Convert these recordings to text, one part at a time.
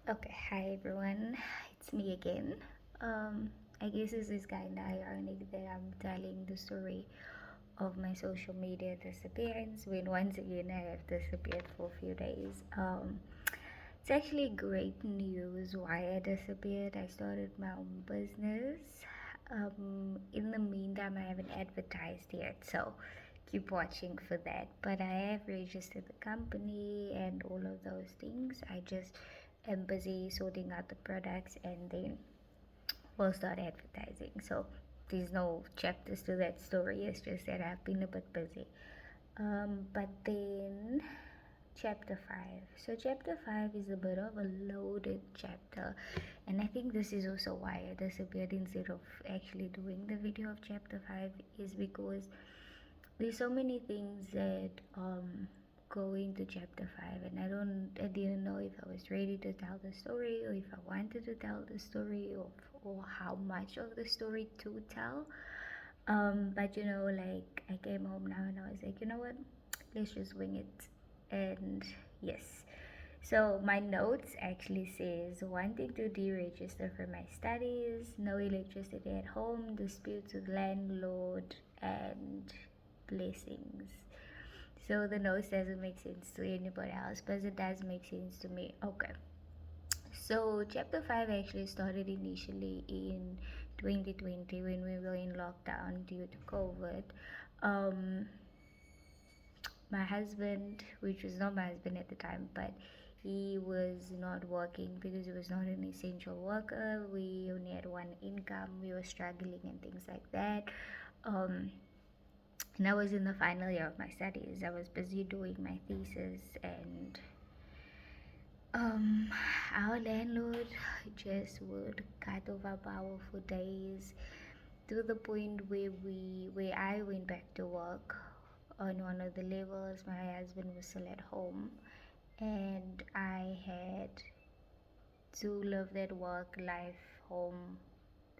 Okay, hi everyone, it's me again. I guess this is kind of ironic that I'm telling the story of my social media disappearance when once again I have disappeared for a few days. It's actually great news why I disappeared. I started my own business. In the meantime, I haven't advertised yet, so keep watching for that. But I have registered the company and all of those things. I just am busy sorting out the products and then we'll start advertising. So there's no chapters to that story, it's just that I've been a bit busy. But then chapter 5. So, chapter 5 is a bit of a loaded chapter, and I think this is also why I disappeared instead of actually doing the video of chapter 5, is because there's so many things that go into chapter 5, and I didn't know if I was ready to tell the story or if I wanted to tell the story or how much of the story to tell. But like I came home now and I was like, you know what, let's just wing it. And yes, so my notes actually says wanting to deregister for my studies, no electricity at home, disputes with landlord, and blessings. So the notes doesn't make sense to anybody else, but it does make sense to me. Okay. So chapter 5 actually started initially in 2020 when we were in lockdown due to COVID. Um, my husband, which was not my husband at the time, but he was not working because he was not an essential worker. We only had one income. We were struggling and things like that. Um, and I was in the final year of my studies. I was busy doing my thesis, and um, our landlord just would cut off our power for days to the point where I went back to work on one of the levels. My husband was still at home, and I had to live that work life, home,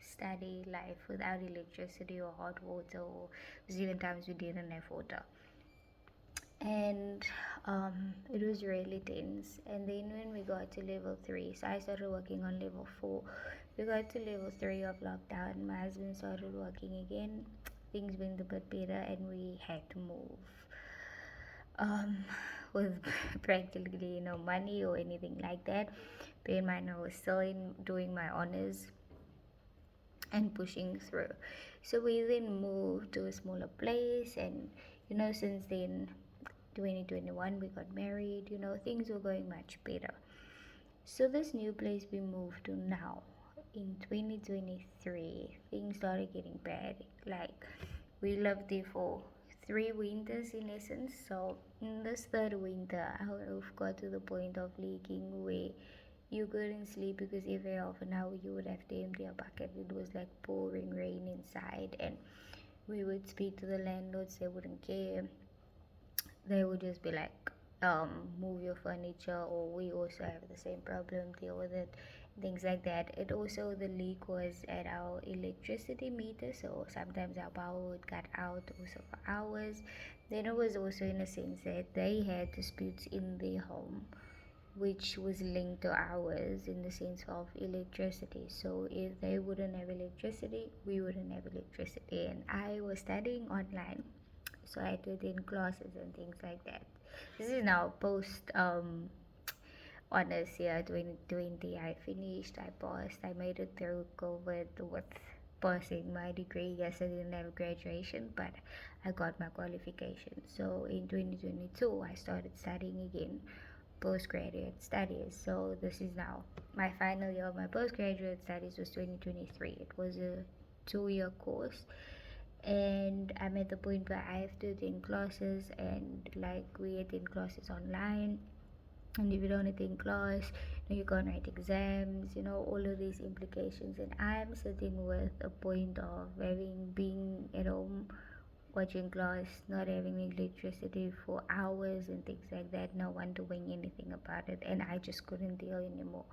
study life without electricity or hot water, or because even times we didn't have water. And it was really tense. And then when we got to level 3, so I started working on level 4. We got to level 3 of lockdown. My husband started working again. Things went a bit better, and we had to move. With practically no money or anything like that. Bear in mind, I was still in doing my honors and pushing through. So we then moved to a smaller place, and since then, 2021, we got married. Things were going much better. So this new place we moved to now in 2023, things started getting bad. Like, we lived there for 3 winters in essence. So in this third winter, our roof got to the point of leaking where you couldn't sleep because every half an hour you would have to empty a bucket. It was like pouring rain inside, and we would speak to the landlords. They wouldn't care. They would just be like, move your furniture, or we also have the same problem, deal with it, things like that. It also, the leak was at our electricity meter, so sometimes our power would cut out also for hours. Then it was also in a sense that they had disputes in their home which was linked to ours in the sense of electricity. So if they wouldn't have electricity, we wouldn't have electricity. And I was studying online, so I had to attend classes and things like that. This is now post honors year 2020. I finished, I passed, I made it through COVID with passing my degree. Yes, I didn't have graduation, but I got my qualification. So in 2022, I started studying again, postgraduate studies. So this is now my final year of my postgraduate studies was 2023. It was a 2-year course, and I'm at the point where I have to attend classes, and like we attend classes online, and if you don't attend class, you can't write exams, all of these implications. And I'm sitting with a point of being at home watching class, not having electricity for hours and things like that, no one doing anything about it, and I just couldn't deal anymore.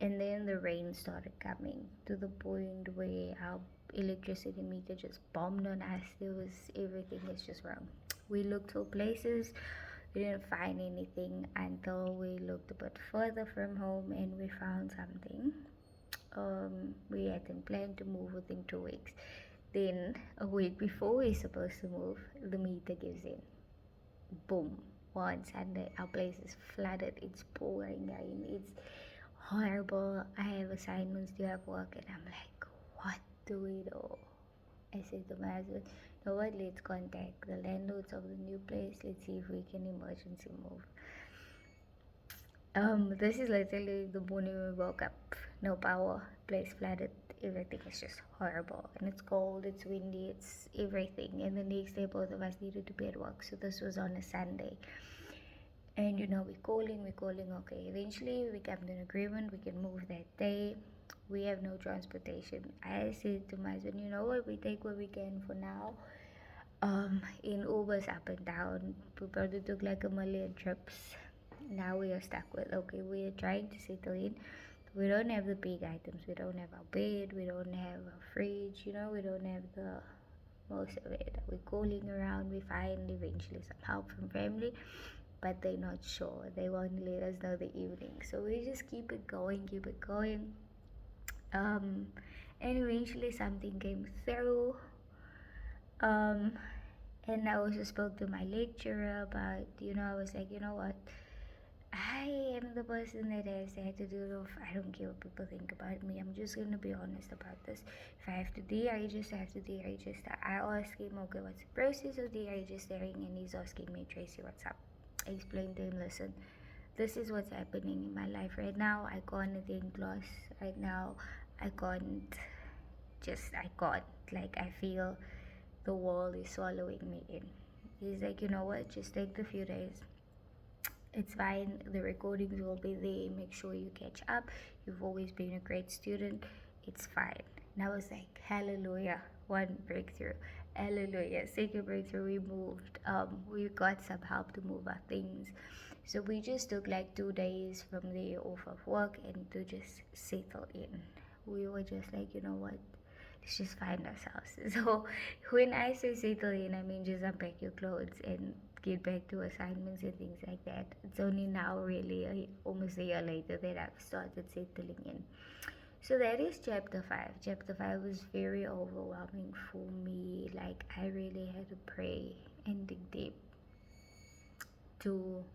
And then the rain started coming to the point where our electricity meter just bombed on us. There was, everything was just wrong. We looked for places We didn't find anything until we looked a bit further from home and we found something. We hadn't planned to move within 2 weeks. Then a week before we're supposed to move, the meter gives in. Boom. One Sunday, our place is flooded. It's pouring rain. It's horrible. I have assignments to have work, and I'm like, what do we do? I said to my husband, you know what? Let's contact the landlords of the new place. Let's see if we can emergency move. This is literally the morning we woke up. No power, place flooded, everything is just horrible. And it's cold, it's windy, it's everything. And the next day, both of us needed to be at work. So this was on a Sunday. And we're calling, okay. Eventually, we come to an agreement, we can move that day. We have no transportation. I said to my husband, you know what, we take what we can for now. In Ubers up and down, we probably took like a million trips. Now we are stuck with, okay, we are trying to settle in. We don't have the big items. We don't have our bed. We don't have a fridge. We don't have the most of it. We're calling around. We find eventually some help from family, but they're not sure. They won't let us know the evening. So we just keep it going. And eventually something came through. And I also spoke to my lecturer about, I was like, you know what? I am the person that has had to do it. I don't care what people think about me. I'm just going to be honest about this. If I have to deregister, I have to deregister. I asked him, okay, what's the process of deregistering? And he's asking me, Tracy, what's up? I explained to him, listen, this is what's happening in my life right now. I can't attend class right now. I can't. Like, I feel the world is swallowing me in. He's like, you know what? Just take the few days. It's fine. The recordings will be there. Make sure you catch up. You've always been a great student. It's fine. And I was like, hallelujah. One breakthrough. Hallelujah. Second breakthrough, we moved. We got some help to move our things. So we just took like 2 days from there off of work and to just settle in. We were just like, you know what? Let's just find ourselves. So when I say settle in, I mean just unpack your clothes and get back to assignments and things like that. It's only now, really, almost a year later, that I've started settling in. So that is chapter 5. Chapter 5 was very overwhelming for me. Like, I really had to pray and dig deep to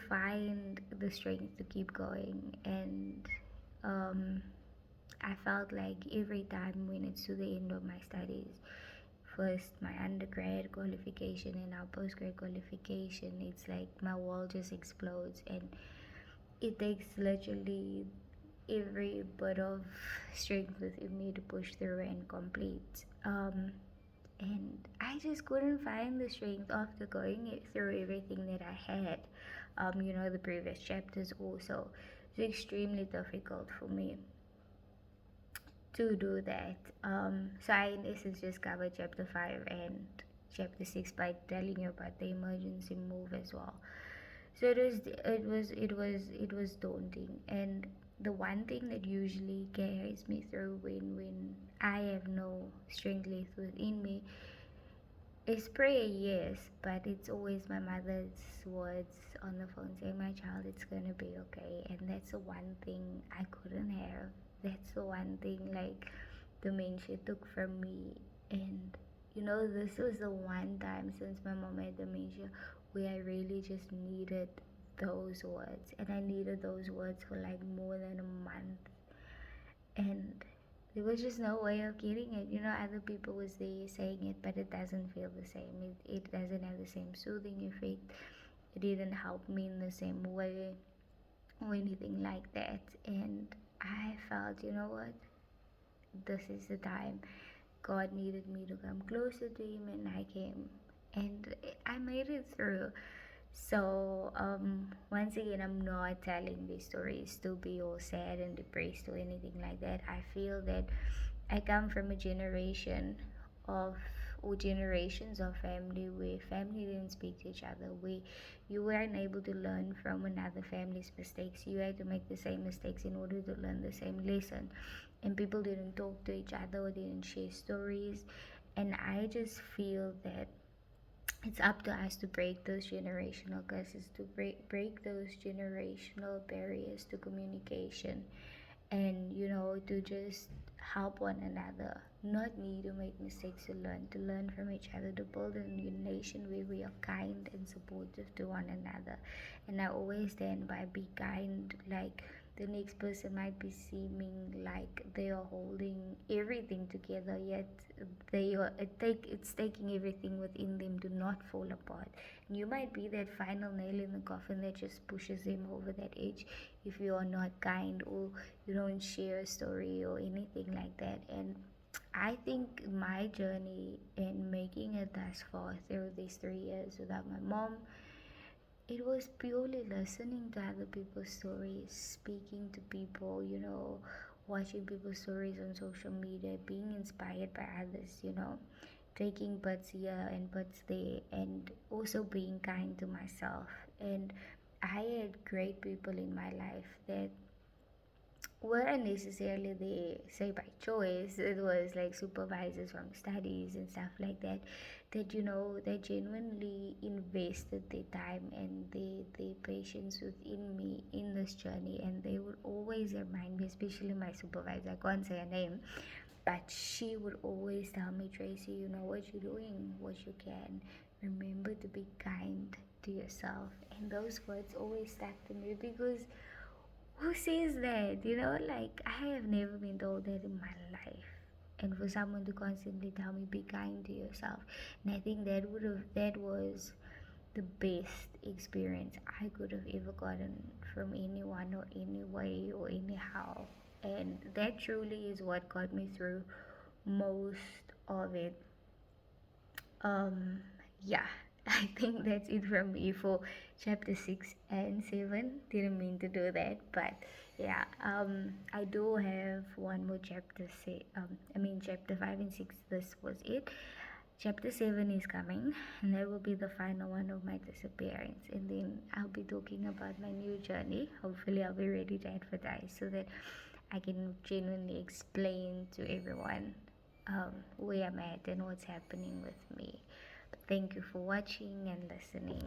find the strength to keep going. And I felt like every time when it's to the end of my studies, first my undergrad qualification and now postgrad qualification, it's like my world just explodes, and it takes literally every bit of strength within me to push through and complete. And I just couldn't find the strength after going through everything that I had. The previous chapters also. It's extremely difficult for me to do that. So I in essence just covered chapter 5 and chapter 6 by telling you about the emergency move as well. So it was daunting, and the one thing that usually carries me through when I have no strength left within me is prayer, yes, but it's always my mother's words on the phone saying, my child, it's gonna be okay. And that's the one thing I couldn't have. That's the one thing, like, dementia took from me. And this was the one time since my mom had dementia where I really just needed those words. And I needed those words for like more than a month. And there was just no way of getting it. Other people was there saying it, but it doesn't feel the same. It doesnn't have the same soothing effect. It didn't help me in the same way or anything like that. And I felt, you know what? This is the time. God needed me to come closer to Him, and I came. And I made it through. So, once again, I'm not telling these stories to be all sad and depressed or anything like that. I feel that I come from a generation or generations of family where family didn't speak to each other, where you weren't able to learn from another family's mistakes. You had to make the same mistakes in order to learn the same lesson. And people didn't talk to each other or didn't share stories. And I just feel that it's up to us to break those generational curses, to break those generational barriers to communication, and to just help one another, not need to make mistakes, to learn from each other, to build a new nation where we are kind and supportive to one another. And I always stand by, be kind. Like, the next person might be seeming like they are holding everything together, yet it's taking everything within them to not fall apart. And you might be that final nail in the coffin that just pushes them over that edge if you are not kind, or you don't share a story or anything like that. And I think my journey in making it thus far through these 3 years without my mom, it was purely listening to other people's stories, speaking to people, watching people's stories on social media, being inspired by others, taking butts here and butts there, and also being kind to myself. And I had great people in my life that weren't necessarily there, say, by choice. It was like supervisors from studies and stuff like that, that they genuinely invested their time and their patience within me in this journey. And they would always remind me, especially my supervisor, I can't say her name, but she would always tell me, Tracy, you know what you're doing, what you can. Remember to be kind to yourself. And those words always stuck to me, because who says that? Like, I have never been told that in my life. And for someone to constantly tell me, be kind to yourself. And I think that was the best experience I could have ever gotten from anyone, or any way, or anyhow. And that truly is what got me through most of it. um yeah, I think that's it from me for chapter 6 and 7. Didn't mean to do that, but yeah, I do have one more chapter. Chapter 5 and 6, this was it. Chapter 7 is coming, and that will be the final one of my disappearance. And then I'll be talking about my new journey. Hopefully, I'll be ready to advertise so that I can genuinely explain to everyone where I'm at and what's happening with me. But thank you for watching and listening.